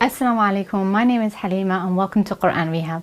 Assalamu alaikum. My name is Halima and welcome to Quran Rehab.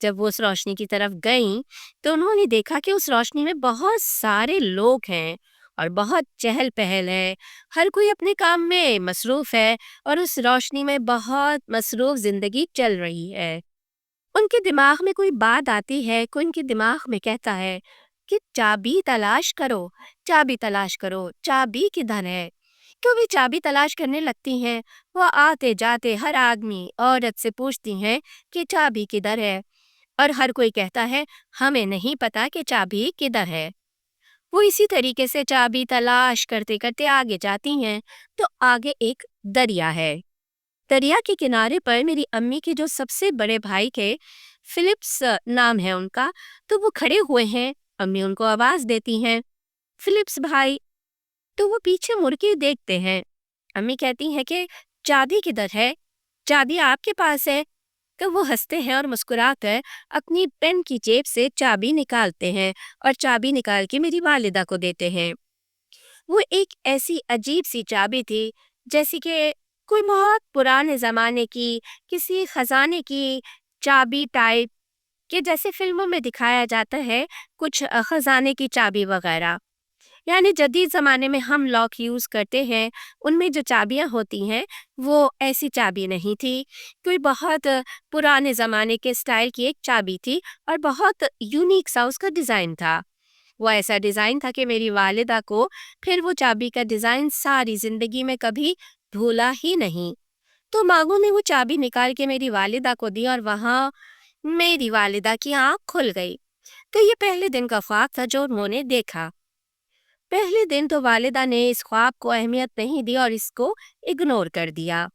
جب وہ اس روشنی کی طرف گئیں تو انہوں نے دیکھا کہ اس روشنی میں بہت سارے لوگ ہیں اور بہت چہل پہل ہے، ہر کوئی اپنے کام میں مصروف ہے اور اس روشنی میں بہت مصروف زندگی چل رہی ہے۔ ان کے دماغ میں کوئی بات آتی ہے، کوئی ان کے دماغ میں کہتا ہے کہ چابی تلاش کرو، چابی تلاش کرو، چابی کدھر ہے؟ کیوں بھی چابی تلاش کرنے لگتی ہیں، وہ آتے جاتے ہر آدمی عورت سے پوچھتی ہیں کہ چابی کدھر ہے، اور ہر کوئی کہتا ہے ہمیں نہیں پتا کہ چابی کدھر ہے۔ وہ اسی طریقے سے چابی تلاش کرتے کرتے آگے جاتی ہیں تو آگے ایک دریا ہے۔ دریا کے کنارے پر میری امی کے جو سب سے بڑے بھائی کے، فلپس نام ہے ان کا، تو وہ کھڑے ہوئے ہیں۔ امی ان کو آواز دیتی ہیں، فلپس بھائی، تو وہ پیچھے مڑ کے دیکھتے ہیں۔ امی کہتی ہیں کہ چابی کدھر ہے؟ چابی آپ کے پاس ہے؟ تو وہ ہنستے ہیں اور مسکرا کر اپنی پین کی جیب سے چابی نکالتے ہیں اور چابی نکال کے میری والدہ کو دیتے ہیں۔ وہ ایک ایسی عجیب سی چابی تھی، جیسے کہ کوئی بہت پرانے زمانے کی کسی خزانے کی چابی ٹائپ، کہ جیسے فلموں میں دکھایا جاتا ہے کچھ خزانے کی چابی وغیرہ۔ یعنی جدید زمانے میں ہم لاک یوز کرتے ہیں، ان میں جو چابیاں ہوتی ہیں وہ ایسی چابی نہیں تھی، کوئی بہت پرانے زمانے کے سٹائل کی ایک چابی تھی اور بہت یونیک سا اس کا ڈیزائن تھا۔ وہ ایسا ڈیزائن تھا کہ میری والدہ کو پھر وہ چابی کا ڈیزائن ساری زندگی میں کبھی بھولا ہی نہیں۔ تو مانگو نے وہ چابی نکال کے میری والدہ کو دی اور وہاں میری والدہ کی آنکھ کھل گئی۔ تو یہ پہلے دن کا خواب تھا جو انہوں نے دیکھا۔ پہلے دن تو والدہ نے اس خواب کو اہمیت نہیں دی اور اس کو اگنور کر دیا۔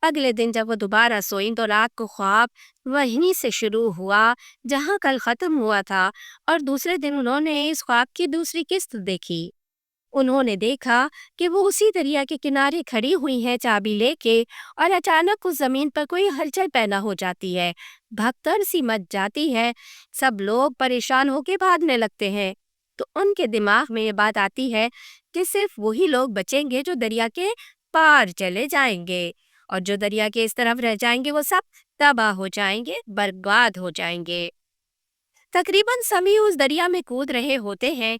اگلے دن جب وہ دوبارہ سوئیں تو رات کو خواب وہیں سے شروع ہوا جہاں کل ختم ہوا تھا، اور دوسرے دن انہوں نے اس خواب کی دوسری قسط دیکھی۔ انہوں نے دیکھا کہ وہ اسی دریا کے کنارے کھڑی ہوئی ہیں چابی لے کے، اور اچانک اس زمین پر کوئی ہلچل پیدا ہو جاتی ہے، بھگدڑ سی مچ جاتی ہے، سب لوگ پریشان ہو کے بھاگنے لگتے ہیں۔ تو ان کے دماغ میں یہ بات آتی ہے کہ صرف وہی لوگ بچیں گے جو دریا کے پار چلے جائیں گے، اور جو دریا کے اس طرف رہ جائیں گے وہ سب تباہ ہو جائیں گے، برباد ہو جائیں گے۔ تقریباً سبھی اس دریا میں کود رہے ہوتے ہیں،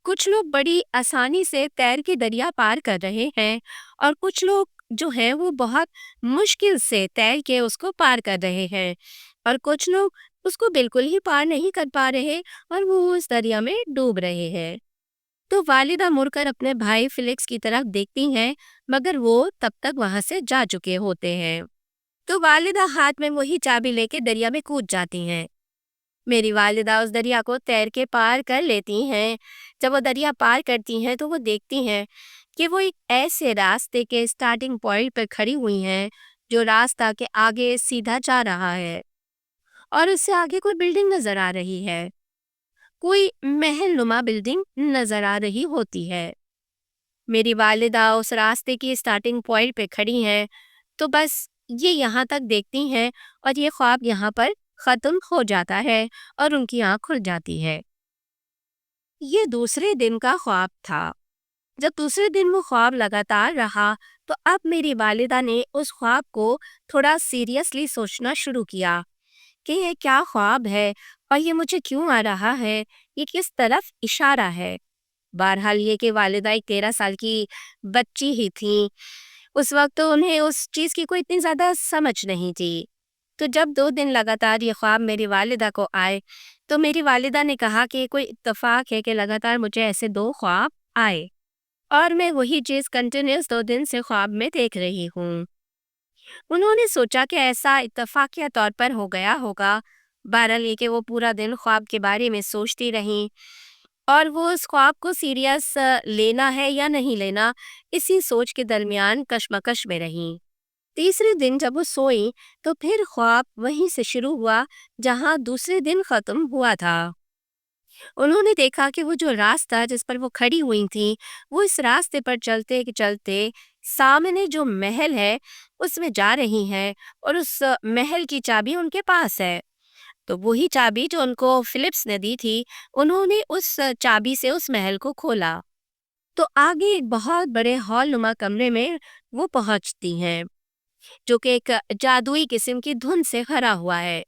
کچھ لوگ بڑی آسانی سے تیر کے دریا پار کر رہے ہیں، اور کچھ لوگ جو ہیں وہ بہت مشکل سے تیر کے اس کو پار کر رہے ہیں، اور کچھ لوگ اس کو بالکل ہی پار نہیں کر پا رہے اور وہ اس دریا میں ڈوب رہے ہیں۔ تو والدہ مڑ کر اپنے بھائی فلکس کی طرف دیکھتی ہیں، مگر وہ تب تک وہاں سے جا چکے ہوتے ہیں۔ تو والدہ ہاتھ میں وہی چابی لے کے دریا میں کود جاتی ہیں۔ میری والدہ اس دریا کو تیر کے پار کر لیتی ہیں۔ جب وہ دریا پار کرتی ہیں تو وہ دیکھتی ہیں کہ وہ ایک ایسے راستے کے سٹارٹنگ پوائنٹ پر کھڑی ہوئی ہیں جو راستہ کے آگے سیدھا جا رہا ہے، اور اس سے آگے کوئی بلڈنگ نظر آ رہی ہے، کوئی محل نما بلڈنگ نظر آ رہی ہوتی ہے۔ میری والدہ اس راستے کی سٹارٹنگ پوائنٹ پہ کھڑی ہیں تو بس یہ یہاں تک دیکھتی ہیں، اور یہ خواب یہاں پر ختم ہو جاتا ہے اور ان کی آنکھ کھل جاتی ہے۔ یہ دوسرے دن کا خواب تھا۔ جب دوسرے دن وہ خواب لگاتار رہا تو اب میری والدہ نے اس خواب کو تھوڑا سیریسلی سوچنا شروع کیا کہ یہ کیا خواب ہے اور یہ مجھے کیوں آ رہا ہے، یہ کس طرف اشارہ ہے۔ بہرحال یہ کہ والدہ ایک 13 سال کی بچی ہی تھیں، اس وقت تو انہیں اس چیز کی کوئی اتنی زیادہ سمجھ نہیں تھی۔ تو جب 2 دن لگاتار یہ خواب میری والدہ کو آئے تو میری والدہ نے کہا کہ کوئی اتفاق ہے کہ لگاتار مجھے ایسے 2 خواب آئے، اور میں وہی چیز کنٹینیوس 2 دن سے خواب میں دیکھ رہی ہوں۔ انہوں نے سوچا کہ ایسا اتفاقیہ طور پر ہو گیا ہوگا۔ بہرحال یہ کہ وہ پورا دن خواب کے بارے میں سوچتی رہیں، اور وہ اس خواب کو سیریس لینا ہے یا نہیں لینا، اسی سوچ کے درمیان کشمکش میں رہیں۔ تیسرے دن جب وہ سوئیں تو پھر خواب وہیں سے شروع ہوا جہاں دوسرے دن ختم ہوا تھا۔ انہوں نے دیکھا کہ وہ جو راستہ جس پر وہ کھڑی ہوئی تھیں، وہ اس راستے پر چلتے چلتے سامنے جو محل ہے اس میں جا رہی ہیں، اور اس محل کی چابی ان کے پاس ہے۔ تو وہی چابی جو ان کو فلپس نے دی تھی، انہوں نے اس چابی سے اس محل کو کھولا۔ تو آگے ایک بہت بڑے ہال نما کمرے میں وہ پہنچتی ہیں جو کہ ایک جادوئی قسم کی دھن سے بھرا ہوا ہے۔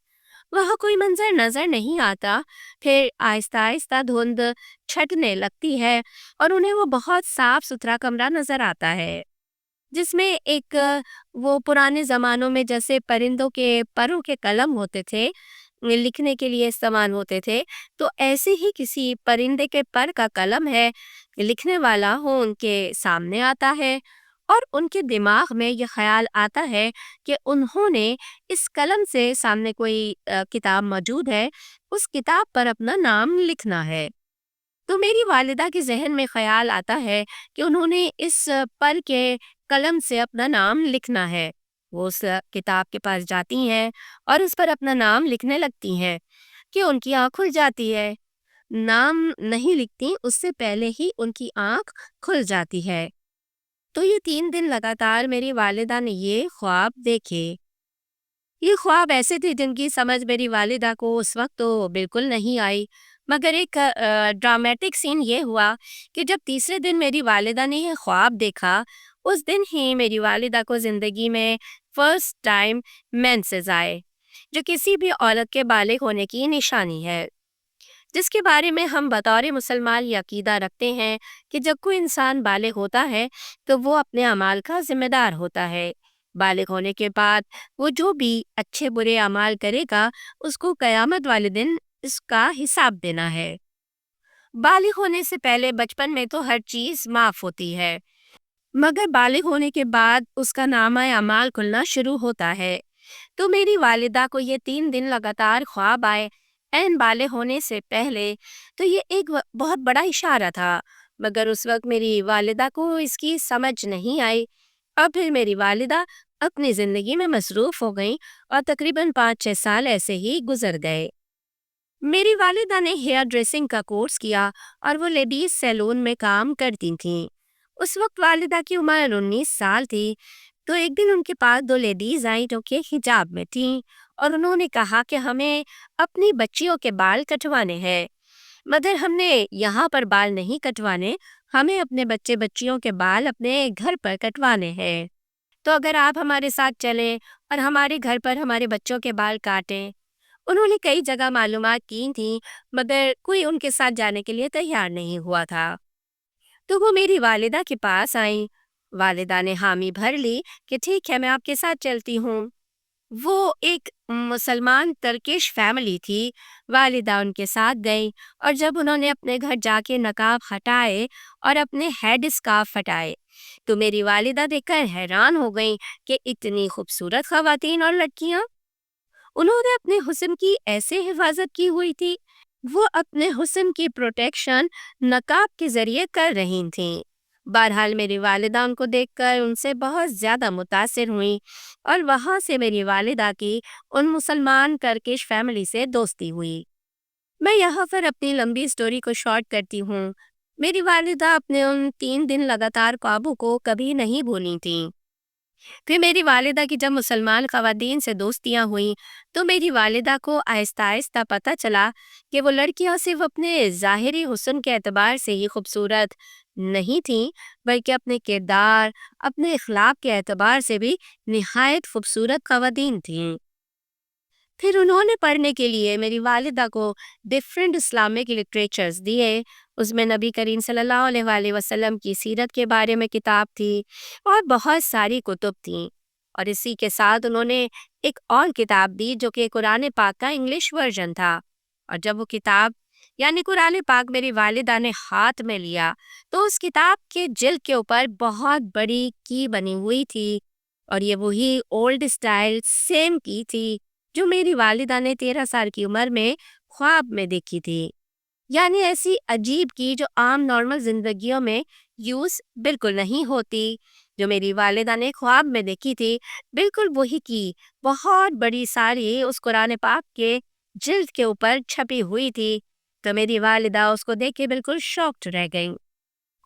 وہاں کوئی منظر نظر نہیں آتا. پھر آہستہ آہستہ دھند چھٹنے لگتی ہے اور انہیں وہ بہت صاف ستھرا کمرہ نظر آتا ہے جس میں ایک وہ پرانے زمانوں میں جیسے پرندوں کے پروں کے قلم ہوتے تھے لکھنے کے لیے استعمال ہوتے تھے، تو ایسے ہی کسی پرندے کے پر کا قلم ہے. لکھنے والا ہو ان کے سامنے آتا ہے اور ان کے دماغ میں یہ خیال آتا ہے کہ انہوں نے اس قلم سے سامنے کوئی کتاب موجود ہے، اس کتاب پر اپنا نام لکھنا ہے. تو میری والدہ کے ذہن میں خیال آتا ہے کہ انہوں نے اس پر کے قلم سے اپنا نام لکھنا ہے. وہ اس کتاب کے پاس جاتی ہیں اور اس پر اپنا نام لکھنے لگتی ہیں کہ ان کی آنکھ کھل جاتی ہے. نام نہیں لکھتی اس سے پہلے ہی ان کی آنکھ کھل جاتی ہے. تو یہ 3 دن لگاتار میری والدہ نے یہ خواب دیکھے. یہ خواب ایسے تھے جن کی سمجھ میری والدہ کو اس وقت تو بالکل نہیں آئی، مگر ایک ڈرامیٹک سین یہ ہوا کہ جب تیسرے دن میری والدہ نے یہ خواب دیکھا، اس دن ہی میری والدہ کو زندگی میں فرسٹ ٹائم مینسز آئے، جو کسی بھی عورت کے بالغ ہونے کی نشانی ہے، جس کے بارے میں ہم بطور مسلمان یہ عقیدہ رکھتے ہیں کہ جب کوئی انسان بالغ ہوتا ہے تو وہ اپنے اعمال کا ذمہ دار ہوتا ہے. بالغ ہونے کے بعد وہ جو بھی اچھے برے اعمال کرے گا اس کو قیامت والے دن اس کا حساب دینا ہے. بالغ ہونے سے پہلے بچپن میں تو ہر چیز معاف ہوتی ہے، مگر بالغ ہونے کے بعد اس کا نامہ اعمال کھلنا شروع ہوتا ہے. تو میری والدہ کو یہ 3 دن لگاتار خواب آئے این بالغ ہونے سے پہلے. تو یہ ایک بہت بڑا اشارہ تھا، مگر اس وقت میری والدہ کو اس کی سمجھ نہیں آئی. اور پھر میری والدہ اپنی زندگی میں مصروف ہو گئیں اور تقریباً 5-6 سال ایسے ہی گزر گئے. میری والدہ نے ہیئر ڈریسنگ کا کورس کیا اور وہ لیڈیز سیلون میں کام کرتی تھیں. اس وقت والدہ کی عمر 19 سال تھی. تو ایک دن ان کے پاس 2 لیڈیز آئیں جو کہ حجاب میں تھیں اور انہوں نے کہا کہ ہمیں اپنی بچیوں کے بال کٹوانے ہیں، مگر ہم نے یہاں پر بال نہیں کٹوانے، ہمیں اپنے بچے بچیوں کے بال اپنے گھر پر کٹوانے ہیں. تو اگر آپ ہمارے ساتھ چلیں اور ہمارے گھر پر ہمارے بچوں کے بال کاٹیں. انہوں نے کئی جگہ معلومات کی تھیں مگر کوئی ان کے ساتھ جانے کے لیے تیار نہیں ہوا تھا. تو وہ میری والدہ کے پاس آئیں. والدہ نے حامی بھر لی کہ ٹھیک ہے میں آپ کے ساتھ چلتی ہوں. وہ ایک مسلمان ترکش فیملی تھی. والدہ ان کے ساتھ گئیں اور جب انہوں نے اپنے گھر جا کے نقاب ہٹائے اور اپنے ہیڈ اسکارف ہٹائے تو میری والدہ دیکھ کر حیران ہو گئیں کہ اتنی خوبصورت خواتین اور لڑکیاں. انہوں نے اپنے حسن کی ایسے حفاظت کی ہوئی تھی. وہ اپنے حسن کی پروٹیکشن نقاب کے ذریعے کر رہی تھیں. بہرحال میری والدہ ان کو دیکھ کر ان سے بہت زیادہ متاثر ہوئیں اور وہاں سے میری والدہ کی ان مسلمان ترکش فیملی سے دوستی ہوئی. میں یہاں پر اپنی لمبی سٹوری کو شارٹ کرتی ہوں. میری والدہ اپنے ان 3 دن لگاتار خوابوں کو کبھی نہیں بھولی تھیں. پھر میری والدہ کی جب مسلمان خواتین سے دوستیاں ہوئیں تو میری والدہ کو آہستہ آہستہ پتہ چلا کہ وہ لڑکیاں صرف اپنے ظاہری حسن کے اعتبار سے ہی خوبصورت نہیں تھیں بلکہ اپنے کردار، اپنے اخلاق کے اعتبار سے بھی نہایت خوبصورت خواتین تھیں. پھر انہوں نے پڑھنے کے لیے میری والدہ کو ڈفرینٹ اسلامک لٹریچرز دیے. اس میں نبی کریم صلی اللہ علیہ وآلہ وسلم کی سیرت کے بارے میں کتاب تھی اور بہت ساری کتب تھیں. اور اسی کے ساتھ انہوں نے ایک اور کتاب دی جو کہ قرآن پاک کا انگلش ورژن تھا. اور جب وہ کتاب یعنی قرآن پاک میری والدہ نے ہاتھ میں لیا تو اس کتاب کے جلد کے اوپر بہت بڑی کی بنی ہوئی تھی اور یہ وہی اولڈ اسٹائل سیم کی تھی جو میری والدہ نے 13 سال کی عمر میں خواب میں دیکھی تھی. یعنی ایسی عجیب کی جو عام نارمل زندگیوں میں یوز بالکل نہیں ہوتی. جو میری والدہ نے خواب میں دیکھی تھی بالکل وہی کی بہت بڑی ساری اس قرآن پاک کے جلد کے اوپر چھپی ہوئی تھی. تو میری والدہ اس کو دیکھ کے بالکل شاکڈ رہ گئیں.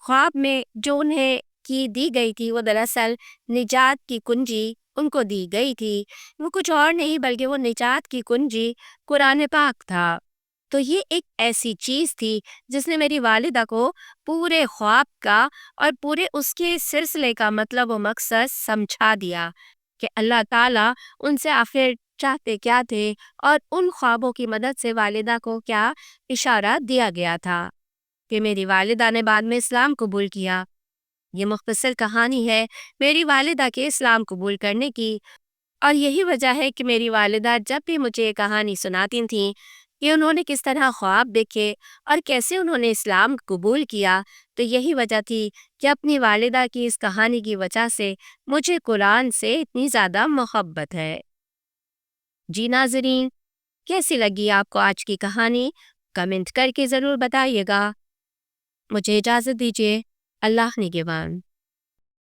خواب میں جو انہیں کی دی گئی تھی وہ دراصل نجات کی کنجی ان کو دی گئی تھی. وہ کچھ اور نہیں بلکہ وہ نجات کی کنجی قرآن پاک تھا. تو یہ ایک ایسی چیز تھی جس نے میری والدہ کو پورے خواب کا اور پورے اس کے سلسلے کا مطلب و مقصد سمجھا دیا کہ اللہ تعالیٰ ان سے آخر چاہتے کیا تھے اور ان خوابوں کی مدد سے والدہ کو کیا اشارہ دیا گیا تھا کہ میری والدہ نے بعد میں اسلام قبول کیا۔ یہ مختصر کہانی ہے میری والدہ کے اسلام قبول کرنے کی، اور یہی وجہ ہے کہ میری والدہ جب بھی مجھے یہ کہانی سناتی تھیں کہ انہوں نے کس طرح خواب دیکھے اور کیسے انہوں نے اسلام قبول کیا، تو یہی وجہ تھی کہ اپنی والدہ کی اس کہانی کی وجہ سے مجھے قرآن سے اتنی زیادہ محبت ہے۔ جی ناظرین، کیسی لگی آپ کو آج کی کہانی؟ کمنٹ کر کے ضرور بتائیے گا۔ مجھے اجازت دیجیے۔ اللہ نگہبان۔